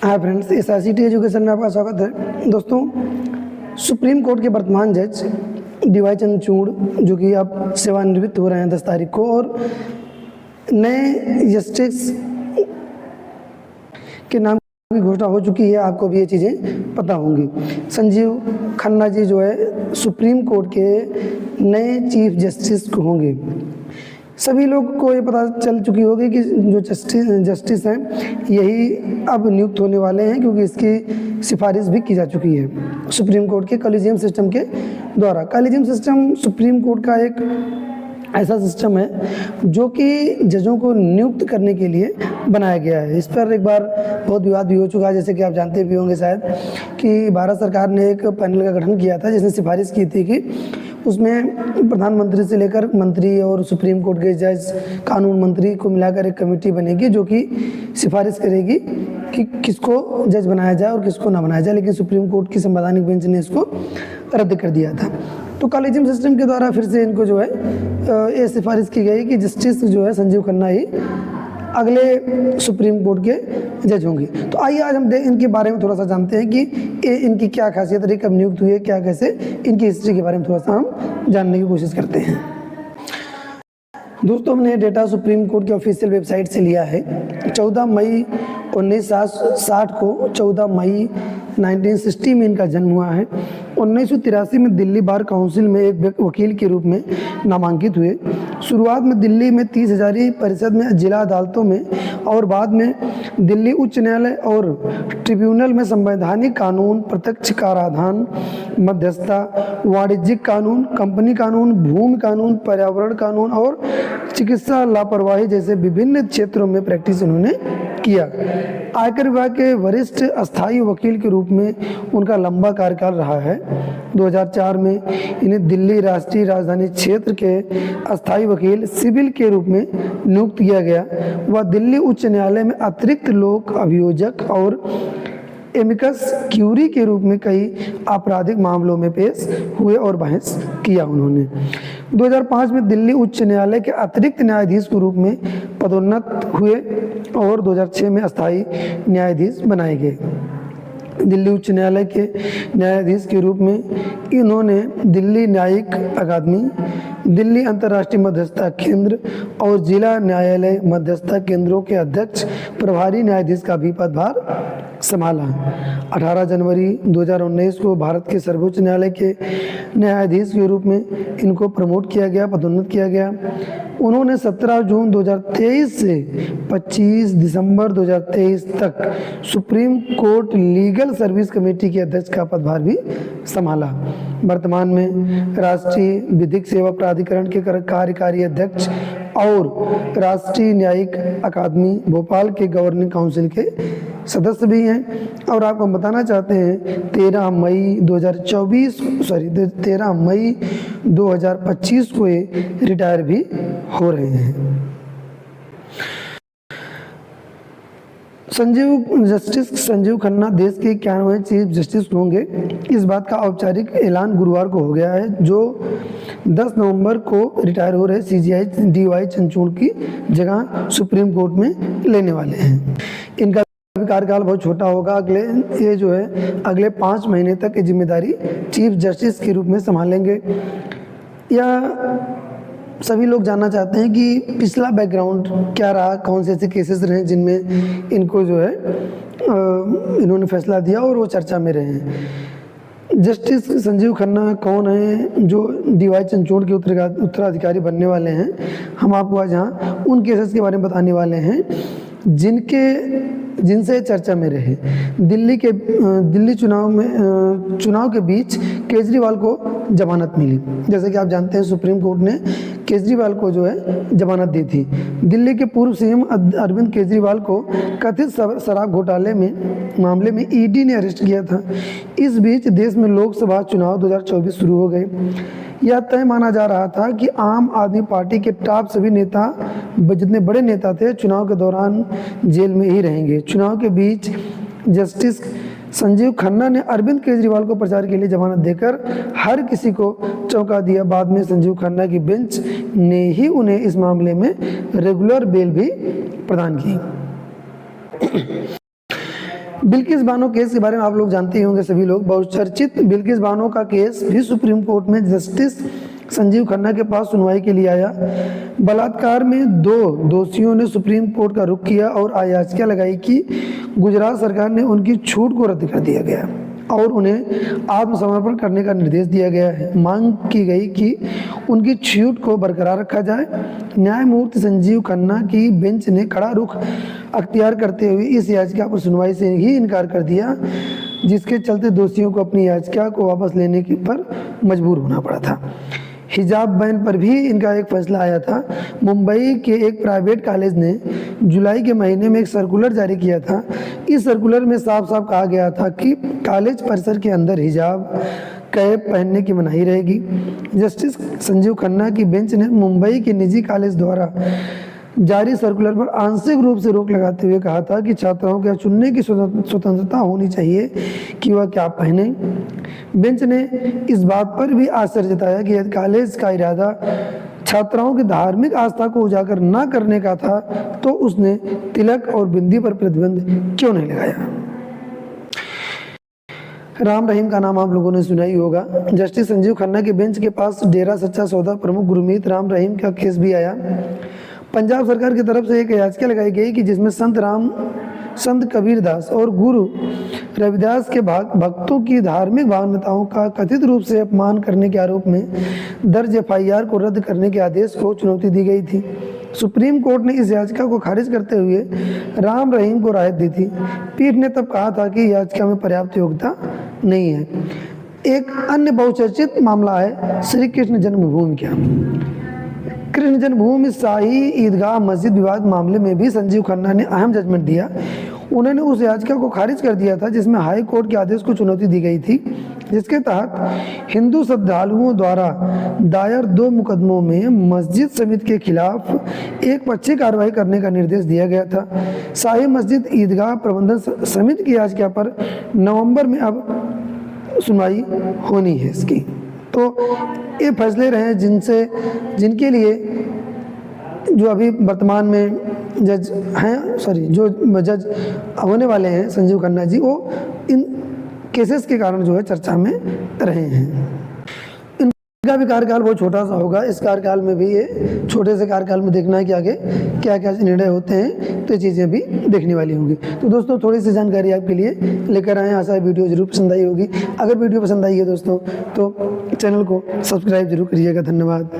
Hi friends, इस ICT education में आपका स्वागत है। दोस्तों, सुप्रीम कोर्ट के वर्तमान जज DY चंद्रचूड़ जो कि अब सेवानिवृत्त हो रहे हैं 10 तारीख को, और नए जस्टिस के नाम की घोषणा हो चुकी है। आपको भी ये चीज़ें पता होंगी। संजीव खन्ना जी जो है सुप्रीम कोर्ट के नए चीफ जस्टिस होंगे। सभी लोग को ये पता चल चुकी होगी कि जो जस्टिस हैं यही अब नियुक्त होने वाले हैं, क्योंकि इसकी सिफारिश भी की जा चुकी है सुप्रीम कोर्ट के कॉलेजियम सिस्टम के द्वारा। कॉलेजियम सिस्टम सुप्रीम कोर्ट का एक ऐसा सिस्टम है जो कि जजों को नियुक्त करने के लिए बनाया गया है। इस पर एक बार बहुत विवाद भी हो चुका है, जैसे कि आप जानते भी होंगे शायद कि भारत सरकार ने एक पैनल का गठन किया था जिसने सिफारिश की थी कि उसमें प्रधानमंत्री से लेकर मंत्री और सुप्रीम कोर्ट के जज, कानून मंत्री को मिलाकर एक कमेटी बनेगी जो कि सिफारिश करेगी कि किसको जज बनाया जाए और किसको ना बनाया जाए। लेकिन सुप्रीम कोर्ट की संवैधानिक बेंच ने इसको रद्द कर दिया था। तो कॉलेजियम सिस्टम के द्वारा फिर से इनको जो है ये सिफारिश की गई कि जस्टिस जो है संजीव खन्ना ही अगले सुप्रीम कोर्ट के जज होंगे। तो आइए आज हम इनके बारे में थोड़ा सा जानते हैं कि इनकी क्या खासियत रही, कब नियुक्त हुए, क्या कैसे, इनकी हिस्ट्री के बारे में थोड़ा सा हम जानने की कोशिश करते हैं। दोस्तों, हमने डेटा सुप्रीम कोर्ट की ऑफिशियल वेबसाइट से लिया है। 14 मई 1960 को 14 मई 1960 में इनका जन्म हुआ है। 1983 में दिल्ली बार काउंसिल में एक वकील के रूप में नामांकित हुए। शुरुआत में दिल्ली में 30 हजारी परिषद में जिला अदालतों में और बाद में दिल्ली उच्च न्यायालय और ट्रिब्यूनल में संवैधानिक कानून, प्रत्यक्ष कराधान, मध्यस्थता, वाणिज्यिक कानून, कंपनी कानून, भूमि कानून, पर्यावरण कानून और चिकित्सा लापरवाही जैसे विभिन्न क्षेत्रों में प्रैक्टिस उन्होंने किया। आयकर विभाग के वरिष्ठ अस्थायी वकील के रूप में उनका लंबा कार्यकाल रहा है। 2004 में इन्हें दिल्ली राष्ट्रीय राजधानी क्षेत्र के अस्थायी वकील सिविल के रूप में नियुक्त किया गया। वह दिल्ली उच्च न्यायालय में अतिरिक्त लोक अभियोजक और एमिकस क्यूरी के रूप में कई आपराधिक मामलों में पेश हुए और बहस किया उन्होंने। 2005 में दिल्ली उच्च न्यायालय के अतिरिक्त न्यायाधीश के रूप में पदोन्नत हुए और 2006 में अस्थायी न्यायाधीश बनाए गए। दिल्ली उच्च न्यायालय के न्यायाधीश के रूप में इन्होंने दिल्ली न्यायिक अकादमी, दिल्ली अंतर्राष्ट्रीय मध्यस्थता केंद्र और जिला न्यायालय मध्यस्थता केंद्रों के अध्यक्ष प्रभारी न्यायाधीश का भी पदभार संभाला। 18 जनवरी 2019 को भारत के सर्वोच्च न्यायालय के न्यायाधीश के रूप में इनको प्रमोट किया गया, पदोन्नत किया गया। उन्होंने 17 जून 2023 से 25 दिसंबर 2023 तक supreme court legal service committee के अध्यक्ष का पदभार भी संभाला। वर्तमान में राष्ट्रीय विधिक सेवा प्राधिकरण के कार्यकारी अध्यक्ष और राष्ट्रीय न्यायिक अकादमी भोपाल के गवर्निंग काउंसिल के सदस्य भी हैं। और आपको हम बताना चाहते हैं 13 मई 2025 को ये रिटायर भी हो रहे हैं। जस्टिस संजीव खन्ना देश के 91वें चीफ जस्टिस होंगे। इस बात का औपचारिक ऐलान गुरुवार को हो गया है, जो 10 नवंबर को रिटायर हो रहे CJI DY चंद्रचूड़ की जगह सुप्रीम कोर्ट में लेने वाले हैं। इनका कार्यकाल बहुत छोटा होगा। अगले 5 महीने तक ये जिम्मेदारी चीफ जस्टिस के रूप में संभालेंगे। या सभी लोग जानना चाहते हैं कि पिछला बैकग्राउंड क्या रहा, कौन से ऐसे केसेस रहे जिनमें इनको जो है इन्होंने फैसला दिया और वो चर्चा में रहे हैं। जस्टिस संजीव खन्ना कौन है जो DY चंद्रचूड़ के उत्तराधिकारी बनने वाले हैं? हम आपको आज यहाँ उन केसेस के बारे में बताने वाले हैं जिनसे चर्चा में रहे। दिल्ली चुनाव के बीच केजरीवाल को जमानत मिली। जैसे कि आप जानते हैं सुप्रीम कोर्ट ने केजरीवाल को जो है जमानत दी थी। दिल्ली के पूर्व CM अरविंद केजरीवाल को कथित शराब घोटाले में मामले में ED ने अरेस्ट किया था। इस बीच देश में लोकसभा चुनाव 2024 शुरू हो गए। यह तय माना जा रहा था कि आम आदमी पार्टी के टॉप सभी नेता, जितने बड़े नेता थे, चुनाव के दौरान जेल में ही रहेंगे। चुनाव के बीच जस्टिस संजीव खन्ना ने अरविंद केजरीवाल को प्रचार के लिए जमानत देकर हर किसी को चौंका दिया। बाद में संजीव खन्ना की बेंच ने ही उन्हें इस मामले में रेगुलर बेल भी प्रदान की। बिल्किस बानो केस के बारे में आप लोग जानते ही होंगे सभी लोग। बहुचर्चित बिल्किस बानो का केस भी सुप्रीम कोर्ट में जस्टिस संजीव खन्ना के पास सुनवाई के लिए आया। बलात्कार में 2 दोषियों ने सुप्रीम कोर्ट का रुख किया और याचिका लगाई कि गुजरात सरकार ने उनकी छूट को रद्द कर दिया गया और उन्हें आत्मसमर्पण करने का निर्देश दिया गया है। मांग की गई कि उनकी छूट को बरकरार रखा जाए। न्यायमूर्ति संजीव खन्ना की बेंच ने कड़ा रुख अख्तियार करते हुए इस याचिका पर सुनवाई से ही इनकार कर दिया, जिसके चलते दोषियों को अपनी याचिका को वापस लेने पर मजबूर होना पड़ा था। हिजाब बैन पर भी इनका एक फैसला आया था। मुंबई के एक प्राइवेट कॉलेज ने जुलाई के महीने में एक सर्कुलर जारी किया था। इस सर्कुलर में साफ साफ कहा गया था कि कॉलेज परिसर के अंदर हिजाब कैप पहनने की मनाही रहेगी। जस्टिस संजीव खन्ना की बेंच ने मुंबई के निजी कॉलेज द्वारा जारी सर्कुलर पर आंशिक रूप से रोक लगाते हुए कहा था कि छात्राओं के चुनने की स्वतंत्रता होनी चाहिए कि वह क्या पहने। बेंच ने इस बात पर भी आश्चर्य जताया कि यदि कॉलेज का इरादा छात्राओं की धार्मिक आस्था को उजागर न करने का था तो उसने तिलक और बिंदी पर प्रतिबंध क्यों नहीं लगाया। राम रहीम का नाम आप लोगों ने सुना ही होगा। जस्टिस संजीव खन्ना के बेंच के पास डेरा सच्चा सौदा प्रमुख गुरमीत राम रहीम का केस भी आया। पंजाब सरकार की तरफ से एक याचिका लगाई गई कि जिसमें संत कबीरदास और गुरु रविदास के भक्तों की धार्मिक मान्यताओं का कथित रूप से अपमान करने के आरोप में दर्ज FIR को रद्द करने के आदेश को चुनौती दी गई थी। सुप्रीम कोर्ट ने इस याचिका को खारिज करते हुए राम रहीम को राहत दी थी। पीठ ने तब कहा था कि याचिका में पर्याप्त योग्यता नहीं है। एक अन्य बहुचर्चित मामला है श्री कृष्ण जन्मभूमि का। कृष्ण जन्मभूमि शाही ईदगाह मस्जिद विवाद मामले में भी संजीव खन्ना ने अहम जजमेंट दिया। उन्होंने उस याचिका को खारिज कर दिया था जिसमें हाई कोर्ट के आदेश को चुनौती दी गई थी, जिसके तहत हिंदू श्रद्धालुओं द्वारा दायर 2 मुकदमों में मस्जिद समिति के खिलाफ एक पक्षी कार्रवाई करने का निर्देश दिया गया था। शाही मस्जिद ईदगाह प्रबंधन समिति की याचिका पर नवंबर में अब सुनवाई होनी है इसकी। तो ये फैसले रहे जिनके लिए जो अभी वर्तमान में जज हैं जो जज होने वाले हैं संजीव खन्ना जी, वो इन केसेस के कारण जो है चर्चा में रहे हैं। इनका भी कार्यकाल बहुत छोटा सा होगा। इस कार्यकाल में भी ये छोटे से कार्यकाल में देखना है कि आगे क्या क्या निर्णय होते हैं, तो ये चीज़ें भी देखने वाली होंगी। तो दोस्तों थोड़ी सी जानकारी आपके लिए लेकर आए। आशा है वीडियो जरूर पसंद आई होगी। अगर वीडियो पसंद आई है दोस्तों तो चैनल को सब्सक्राइब जरूर करिएगा। धन्यवाद।